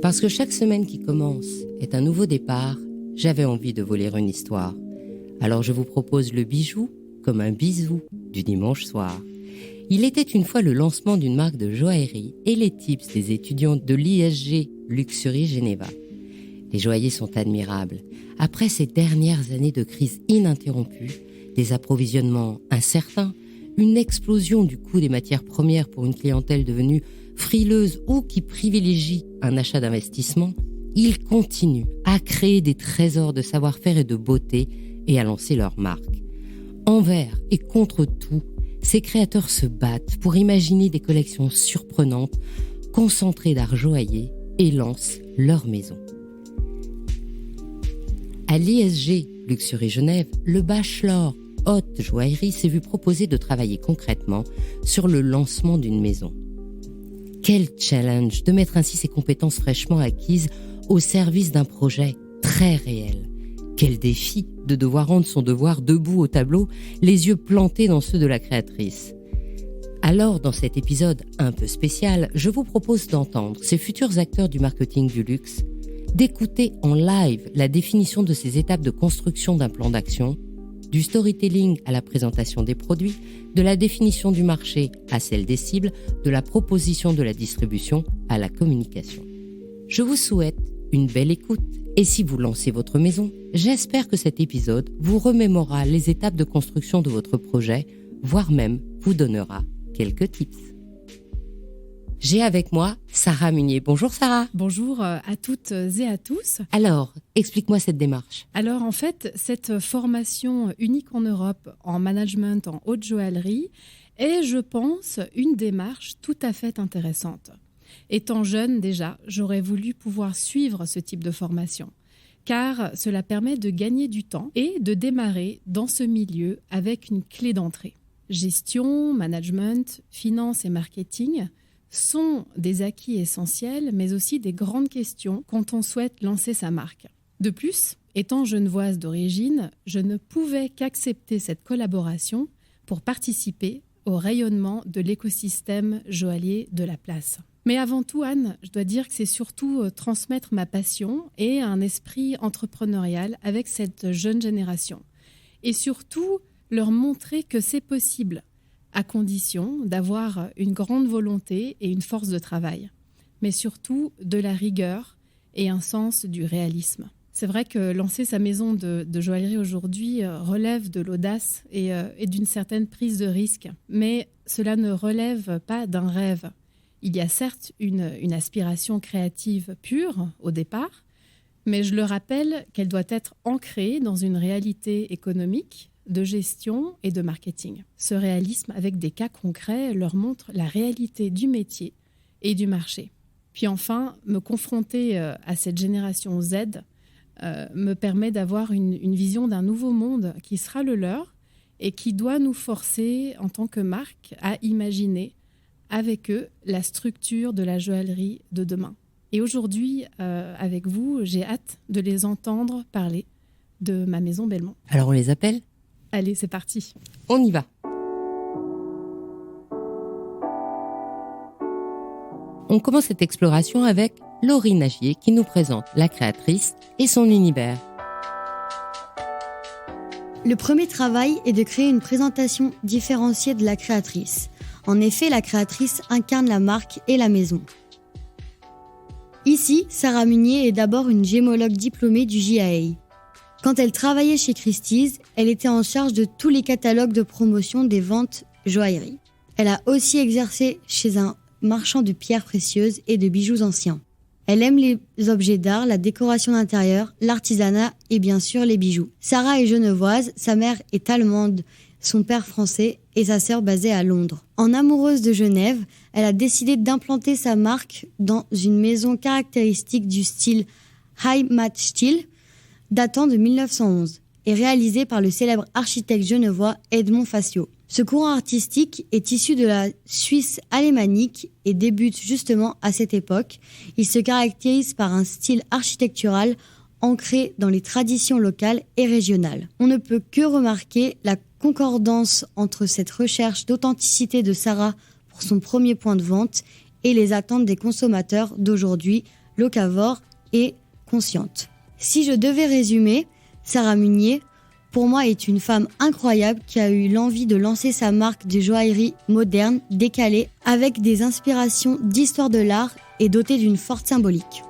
Parce que chaque semaine qui commence est un nouveau départ, j'avais envie de voler une histoire. Alors je vous propose le bijou comme un bisou du dimanche soir. Il était une fois le lancement d'une marque de joaillerie et les tips des étudiants de l'ISG Luxury Geneva. Les joailliers sont admirables. Après ces dernières années de crise ininterrompue, des approvisionnements incertains, une explosion du coût des matières premières pour une clientèle devenue frileuse ou qui privilégie un achat d'investissement, ils continuent à créer des trésors de savoir-faire et de beauté et à lancer leur marque. Envers et contre tout, ces créateurs se battent pour imaginer des collections surprenantes, concentrées d'art joaillier et lancent leur maison. À l'ISG Luxury Genève, le bachelor haute joaillerie s'est vu proposer de travailler concrètement sur le lancement d'une maison. Quel challenge de mettre ainsi ses compétences fraîchement acquises au service d'un projet très réel. Quel défi de devoir rendre son devoir debout au tableau, les yeux plantés dans ceux de la créatrice. Alors, dans cet épisode un peu spécial, je vous propose d'entendre ces futurs acteurs du marketing du luxe, d'écouter en live la définition de ces étapes de construction d'un plan d'action, du storytelling à la présentation des produits, de la définition du marché à celle des cibles, de la proposition de la distribution à la communication. Je vous souhaite une belle écoute et si vous lancez votre maison, j'espère que cet épisode vous remémorera les étapes de construction de votre projet, voire même vous donnera quelques tips. J'ai avec moi Sarah Munier. Bonjour Sarah. Bonjour à toutes et à tous. Alors, explique-moi cette démarche. Alors en fait, cette formation unique en Europe en management en haute joaillerie est, je pense, une démarche tout à fait intéressante. Étant jeune déjà, j'aurais voulu pouvoir suivre ce type de formation, car cela permet de gagner du temps et de démarrer dans ce milieu avec une clé d'entrée. Gestion, management, finance et marketing sont des acquis essentiels, mais aussi des grandes questions quand on souhaite lancer sa marque. De plus, étant genevoise d'origine, je ne pouvais qu'accepter cette collaboration pour participer au rayonnement de l'écosystème joaillier de la place. Mais avant tout, Anne, je dois dire que c'est surtout transmettre ma passion et un esprit entrepreneurial avec cette jeune génération. Et surtout, leur montrer que c'est possible, à condition d'avoir une grande volonté et une force de travail, mais surtout de la rigueur et un sens du réalisme. C'est vrai que lancer sa maison de joaillerie aujourd'hui relève de l'audace et d'une certaine prise de risque, mais cela ne relève pas d'un rêve. Il y a certes une aspiration créative pure au départ, mais je le rappelle qu'elle doit être ancrée dans une réalité économique, de gestion et de marketing. Ce réalisme avec des cas concrets leur montre la réalité du métier et du marché. Puis enfin, me confronter à cette génération Z me permet d'avoir une vision d'un nouveau monde qui sera le leur et qui doit nous forcer en tant que marque à imaginer avec eux la structure de la joaillerie de demain. Et aujourd'hui, avec vous, j'ai hâte de les entendre parler de ma maison Belmont. Alors on les appelle ? Allez, c'est parti. On y va. On commence cette exploration avec Laurie Nagier qui nous présente la créatrice et son univers. Le premier travail est de créer une présentation différenciée de la créatrice. En effet, la créatrice incarne la marque et la maison. Ici, Sarah Munier est d'abord une gémologue diplômée du JAA. Quand elle travaillait chez Christie's, elle était en charge de tous les catalogues de promotion des ventes joaillerie. Elle a aussi exercé chez un marchand de pierres précieuses et de bijoux anciens. Elle aime les objets d'art, la décoration d'intérieur, l'artisanat et bien sûr les bijoux. Sarah est genevoise, sa mère est allemande, son père français et sa sœur basée à Londres. En amoureuse de Genève, elle a décidé d'implanter sa marque dans une maison caractéristique du style Heimatstil, datant de 1911, et réalisée par le célèbre architecte genevois Edmond Facio. Ce courant artistique est issu de la Suisse alémanique et débute justement à cette époque. Il se caractérise par un style architectural ancré dans les traditions locales et régionales. On ne peut que remarquer la concordance entre cette recherche d'authenticité de Sarah pour son premier point de vente et les attentes des consommateurs d'aujourd'hui locavore et consciente. Si je devais résumer, Sarah Munier, pour moi, est une femme incroyable qui a eu l'envie de lancer sa marque de joaillerie moderne, décalée, avec des inspirations d'histoire de l'art et dotée d'une forte symbolique.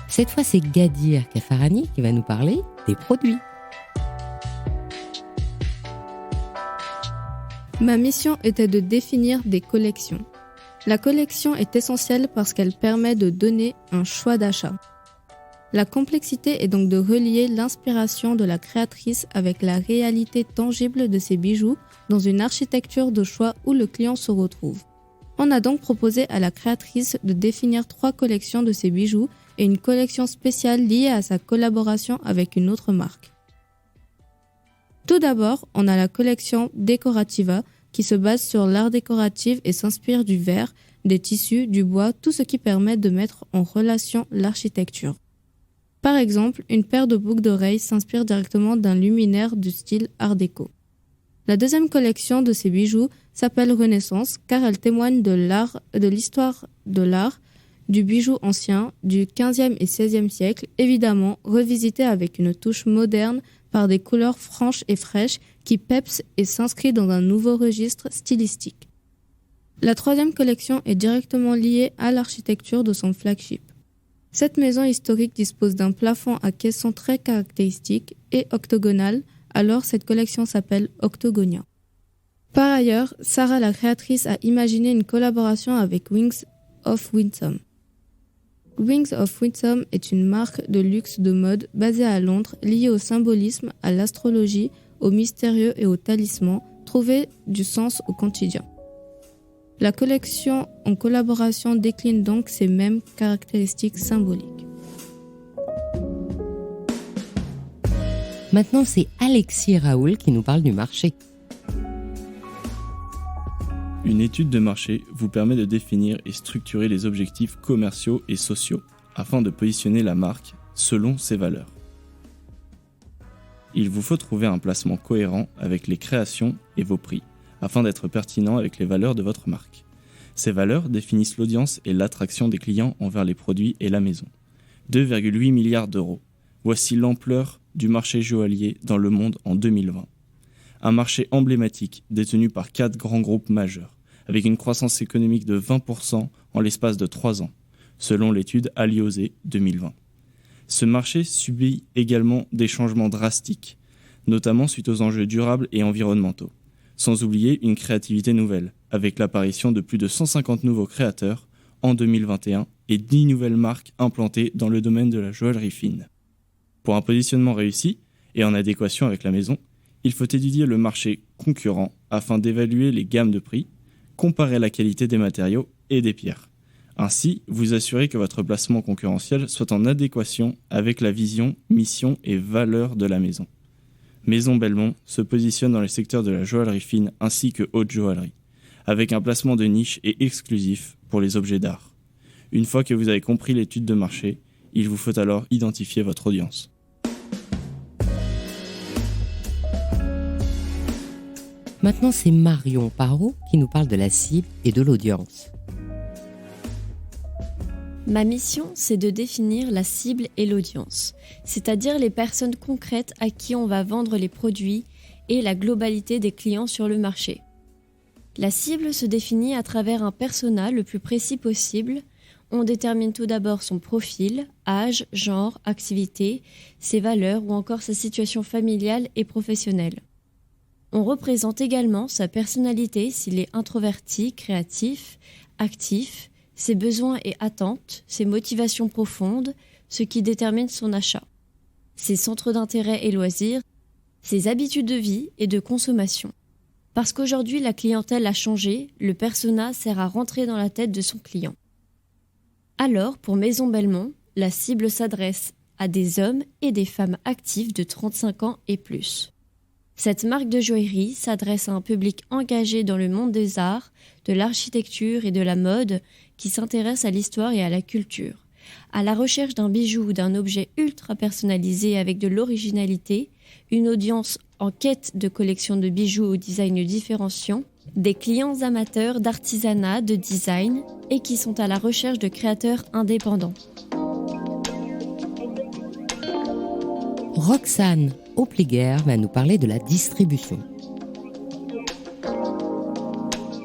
Cette fois, c'est Gadir Kafarani qui va nous parler des produits. Ma mission était de définir des collections. La collection est essentielle parce qu'elle permet de donner un choix d'achat. La complexité est donc de relier l'inspiration de la créatrice avec la réalité tangible de ses bijoux dans une architecture de choix où le client se retrouve. On a donc proposé à la créatrice de définir 3 collections de ses bijoux et une collection spéciale liée à sa collaboration avec une autre marque. Tout d'abord, on a la collection Decorativa qui se base sur l'art décoratif et s'inspire du verre, des tissus, du bois, tout ce qui permet de mettre en relation l'architecture. Par exemple, une paire de boucles d'oreilles s'inspire directement d'un luminaire du style Art déco. La deuxième collection de ces bijoux s'appelle Renaissance car elle témoigne de l'histoire de l'art, du bijou ancien du XVe et XVIe siècle, évidemment revisité avec une touche moderne par des couleurs franches et fraîches qui pepsent et s'inscrit dans un nouveau registre stylistique. La troisième collection est directement liée à l'architecture de son flagship. Cette maison historique dispose d'un plafond à caisson très caractéristique et octogonal, alors cette collection s'appelle Octogonia. Par ailleurs, Sarah la créatrice a imaginé une collaboration avec Wings of Winsome. Wings of Winsome est une marque de luxe de mode basée à Londres, liée au symbolisme, à l'astrologie, au mystérieux et au talisman, trouver du sens au quotidien. La collection en collaboration décline donc ces mêmes caractéristiques symboliques. Maintenant, c'est Alexis Raoul qui nous parle du marché. Une étude de marché vous permet de définir et structurer les objectifs commerciaux et sociaux afin de positionner la marque selon ses valeurs. Il vous faut trouver un placement cohérent avec les créations et vos prix afin d'être pertinent avec les valeurs de votre marque. Ces valeurs définissent l'audience et l'attraction des clients envers les produits et la maison. 2,8 milliards d'euros. Voici l'ampleur du marché joaillier dans le monde en 2020. Un marché emblématique détenu par 4 grands groupes majeurs, avec une croissance économique de 20% en l'espace de 3 ans, selon l'étude Aliosé 2020. Ce marché subit également des changements drastiques, notamment suite aux enjeux durables et environnementaux. Sans oublier une créativité nouvelle, avec l'apparition de plus de 150 nouveaux créateurs en 2021 et 10 nouvelles marques implantées dans le domaine de la joaillerie fine. Pour un positionnement réussi et en adéquation avec la maison, il faut étudier le marché concurrent afin d'évaluer les gammes de prix, comparer la qualité des matériaux et des pierres. Ainsi, vous assurez que votre placement concurrentiel soit en adéquation avec la vision, mission et valeur de la maison. Maison Belmont se positionne dans les secteurs de la joaillerie fine ainsi que haute joaillerie, avec un placement de niche et exclusif pour les objets d'art. Une fois que vous avez compris l'étude de marché, il vous faut alors identifier votre audience. Maintenant, c'est Marion Parot qui nous parle de la cible et de l'audience. Ma mission, c'est de définir la cible et l'audience, c'est-à-dire les personnes concrètes à qui on va vendre les produits et la globalité des clients sur le marché. La cible se définit à travers un persona le plus précis possible. On détermine tout d'abord son profil, âge, genre, activité, ses valeurs ou encore sa situation familiale et professionnelle. On représente également sa personnalité s'il est introverti, créatif, actif, ses besoins et attentes, ses motivations profondes, ce qui détermine son achat, ses centres d'intérêt et loisirs, ses habitudes de vie et de consommation. Parce qu'aujourd'hui, la clientèle a changé, le persona sert à rentrer dans la tête de son client. Alors, pour Maison Belmont, la cible s'adresse à des hommes et des femmes actifs de 35 ans et plus. Cette marque de joaillerie s'adresse à un public engagé dans le monde des arts, de l'architecture et de la mode qui s'intéresse à l'histoire et à la culture, à la recherche d'un bijou ou d'un objet ultra personnalisé avec de l'originalité, une audience en quête de collections de bijoux au design différenciant des clients amateurs d'artisanat, de design et qui sont à la recherche de créateurs indépendants. Roxane Opliger va nous parler de la distribution.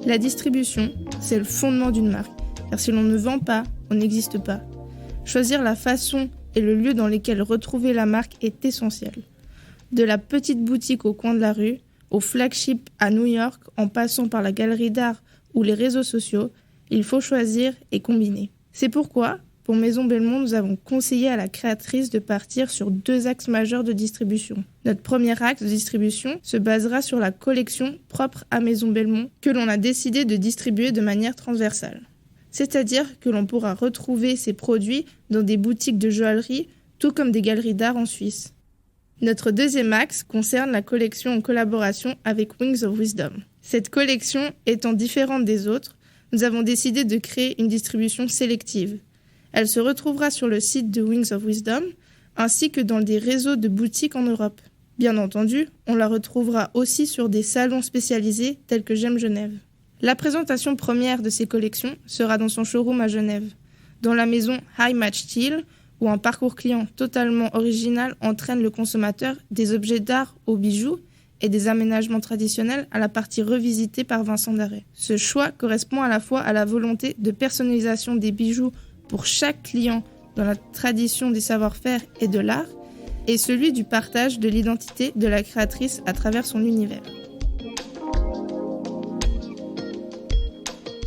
La distribution, c'est le fondement d'une marque, car si l'on ne vend pas, on n'existe pas. Choisir la façon et le lieu dans lesquels retrouver la marque est essentiel. De la petite boutique au coin de la rue, au flagship à New York, en passant par la galerie d'art ou les réseaux sociaux, il faut choisir et combiner. C'est pourquoi, pour Maison Belmont, nous avons conseillé à la créatrice de partir sur 2 axes majeurs de distribution. Notre premier axe de distribution se basera sur la collection propre à Maison Belmont que l'on a décidé de distribuer de manière transversale. C'est-à-dire que l'on pourra retrouver ces produits dans des boutiques de joaillerie, tout comme des galeries d'art en Suisse. Notre deuxième axe concerne la collection en collaboration avec Wings of Wisdom. Cette collection étant différente des autres, nous avons décidé de créer une distribution sélective. Elle se retrouvera sur le site de Wings of Wisdom, ainsi que dans des réseaux de boutiques en Europe. Bien entendu, on la retrouvera aussi sur des salons spécialisés tels que J'aime Genève. La présentation première de ces collections sera dans son showroom à Genève, dans la maison High Match Steel, où un parcours client totalement original entraîne le consommateur des objets d'art aux bijoux et des aménagements traditionnels à la partie revisitée par Vincent Darret. Ce choix correspond à la fois à la volonté de personnalisation des bijoux pour chaque client dans la tradition des savoir-faire et de l'art, et celui du partage de l'identité de la créatrice à travers son univers.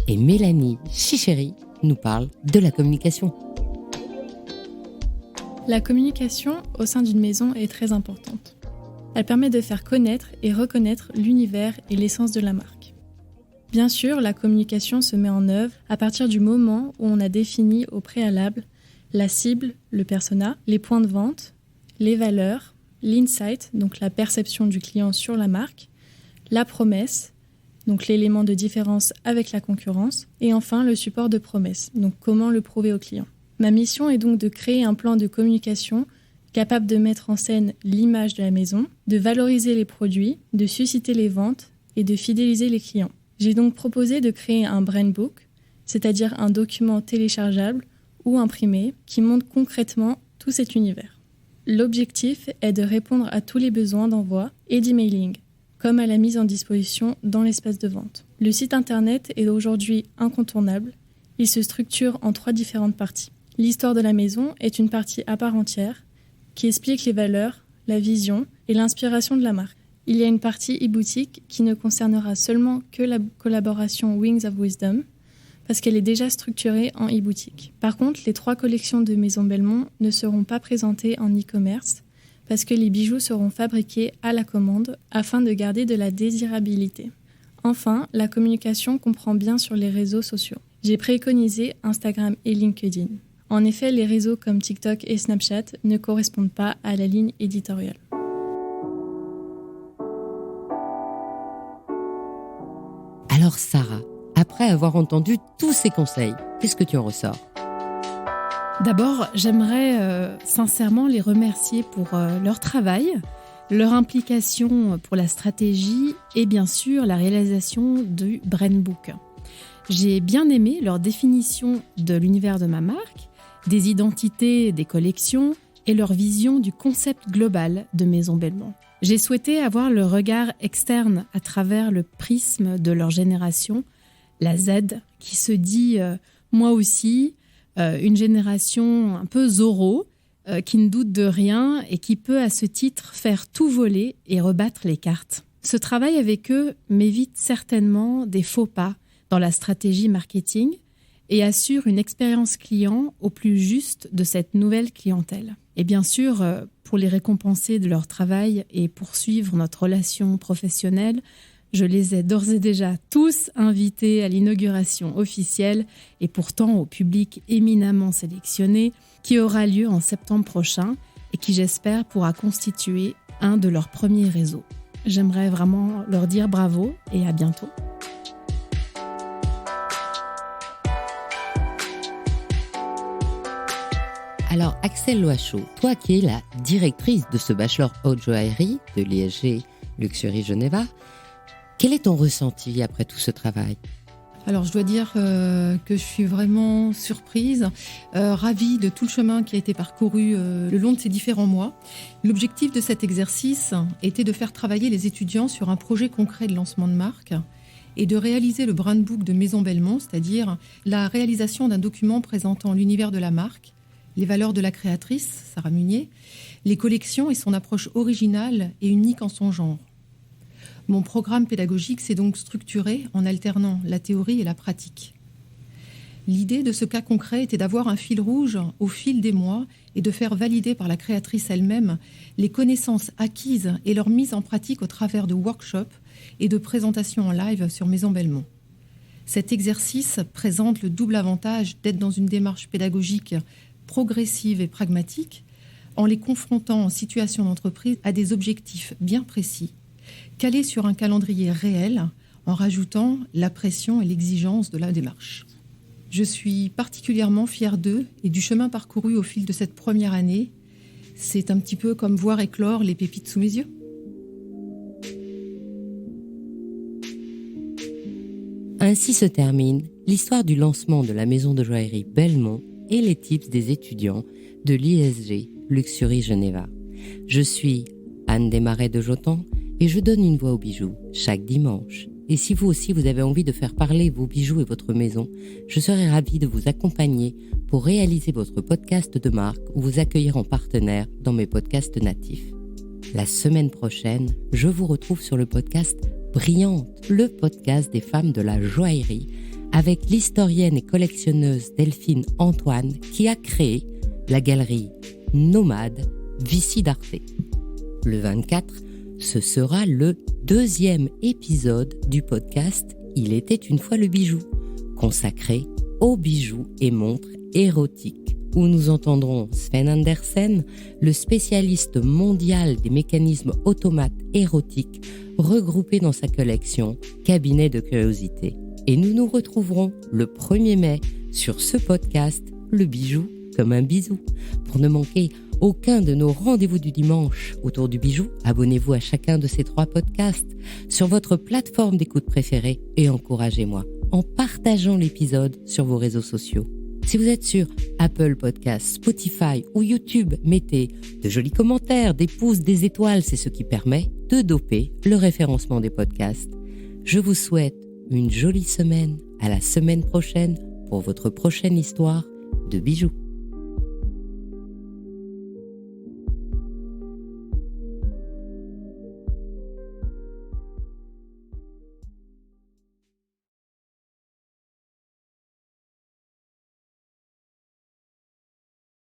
Et Mélanie Chicheri nous parle de la communication. La communication au sein d'une maison est très importante. Elle permet de faire connaître et reconnaître l'univers et l'essence de la marque. Bien sûr, la communication se met en œuvre à partir du moment où on a défini au préalable la cible, le persona, les points de vente, les valeurs, l'insight, donc la perception du client sur la marque, la promesse, donc l'élément de différence avec la concurrence, et enfin le support de promesse, donc comment le prouver au client. Ma mission est donc de créer un plan de communication capable de mettre en scène l'image de la maison, de valoriser les produits, de susciter les ventes et de fidéliser les clients. J'ai donc proposé de créer un brand book, c'est-à-dire un document téléchargeable ou imprimé qui montre concrètement tout cet univers. L'objectif est de répondre à tous les besoins d'envoi et d'emailing, comme à la mise en disposition dans l'espace de vente. Le site internet est aujourd'hui incontournable. Il se structure en 3 différentes parties. L'histoire de la maison est une partie à part entière qui explique les valeurs, la vision et l'inspiration de la marque. Il y a une partie e-boutique qui ne concernera seulement que la collaboration Wings of Wisdom parce qu'elle est déjà structurée en e-boutique. Par contre, les 3 collections de Maison Belmont ne seront pas présentées en e-commerce parce que les bijoux seront fabriqués à la commande afin de garder de la désirabilité. Enfin, la communication comprend bien sur les réseaux sociaux. J'ai préconisé Instagram et LinkedIn. En effet, les réseaux comme TikTok et Snapchat ne correspondent pas à la ligne éditoriale. Alors Sarah, après avoir entendu tous ces conseils, qu'est-ce que tu en ressors ? D'abord, j'aimerais sincèrement les remercier pour leur travail, leur implication pour la stratégie et bien sûr la réalisation du Brand Book. J'ai bien aimé leur définition de l'univers de ma marque, des identités des collections et leur vision du concept global de Maison Belmont. J'ai souhaité avoir le regard externe à travers le prisme de leur génération, la Z, qui se dit moi aussi, une génération un peu Zorro, qui ne doute de rien et qui peut à ce titre faire tout voler et rebattre les cartes. Ce travail avec eux m'évite certainement des faux pas dans la stratégie marketing et assure une expérience client au plus juste de cette nouvelle clientèle. Et bien sûr, pour les récompenser de leur travail et poursuivre notre relation professionnelle, je les ai d'ores et déjà tous invités à l'inauguration officielle et pourtant au public éminemment sélectionné qui aura lieu en septembre prochain et qui, j'espère, pourra constituer un de leurs premiers réseaux. J'aimerais vraiment leur dire bravo et à bientôt. Alors Axel Loachot, toi qui es la directrice de ce bachelor haute joaillerie de l'ISG Luxury Geneva, Quel est ton ressenti après tout ce travail ? Alors, je dois dire que je suis vraiment surprise, ravie de tout le chemin qui a été parcouru le long de ces différents mois. L'objectif de cet exercice était de faire travailler les étudiants sur un projet concret de lancement de marque et de réaliser le brand book de Maison Belmont, c'est-à-dire la réalisation d'un document présentant l'univers de la marque, les valeurs de la créatrice, Sarah Munier, les collections et son approche originale et unique en son genre. Mon programme pédagogique s'est donc structuré en alternant la théorie et la pratique. L'idée de ce cas concret était d'avoir un fil rouge au fil des mois et de faire valider par la créatrice elle-même les connaissances acquises et leur mise en pratique au travers de workshops et de présentations en live sur Maison Belmont. Cet exercice présente le double avantage d'être dans une démarche pédagogique progressive et pragmatique en les confrontant en situation d'entreprise à des objectifs bien précis, calés sur un calendrier réel, en rajoutant la pression et l'exigence de la démarche. Je suis particulièrement fière d'eux et du chemin parcouru au fil de cette première année. C'est un petit peu comme voir éclore les pépites sous mes yeux. Ainsi se termine l'histoire du lancement de la maison de joaillerie Belmont et les tips des étudiants de l'ISG Luxury Geneva. Je suis Anne Desmarais de Jotan et je donne une voix aux bijoux chaque dimanche. Et si vous aussi vous avez envie de faire parler vos bijoux et votre maison, je serai ravie de vous accompagner pour réaliser votre podcast de marque ou vous accueillir en partenaire dans mes podcasts natifs. La semaine prochaine, je vous retrouve sur le podcast Brillante, le podcast des femmes de la joaillerie, avec l'historienne et collectionneuse Delphine Antoine qui a créé la galerie Nomade Vici d'Arte. Le 24, ce sera le 2e épisode du podcast Il était une fois le bijou, consacré aux bijoux et montres érotiques, où nous entendrons Sven Andersen, le spécialiste mondial des mécanismes automates érotiques, regroupés dans sa collection Cabinet de curiosité. Et nous nous retrouverons le 1er mai sur ce podcast, le bijou comme un bisou. Pour ne manquer aucun de nos rendez-vous du dimanche autour du bijou, abonnez-vous à chacun de ces 3 podcasts sur votre plateforme d'écoute préférée et encouragez-moi en partageant l'épisode sur vos réseaux sociaux. Si vous êtes sur Apple Podcasts, Spotify ou YouTube, mettez de jolis commentaires, des pouces, des étoiles, c'est ce qui permet de doper le référencement des podcasts. Je vous souhaite une jolie semaine, à la semaine prochaine pour votre prochaine histoire de bijoux.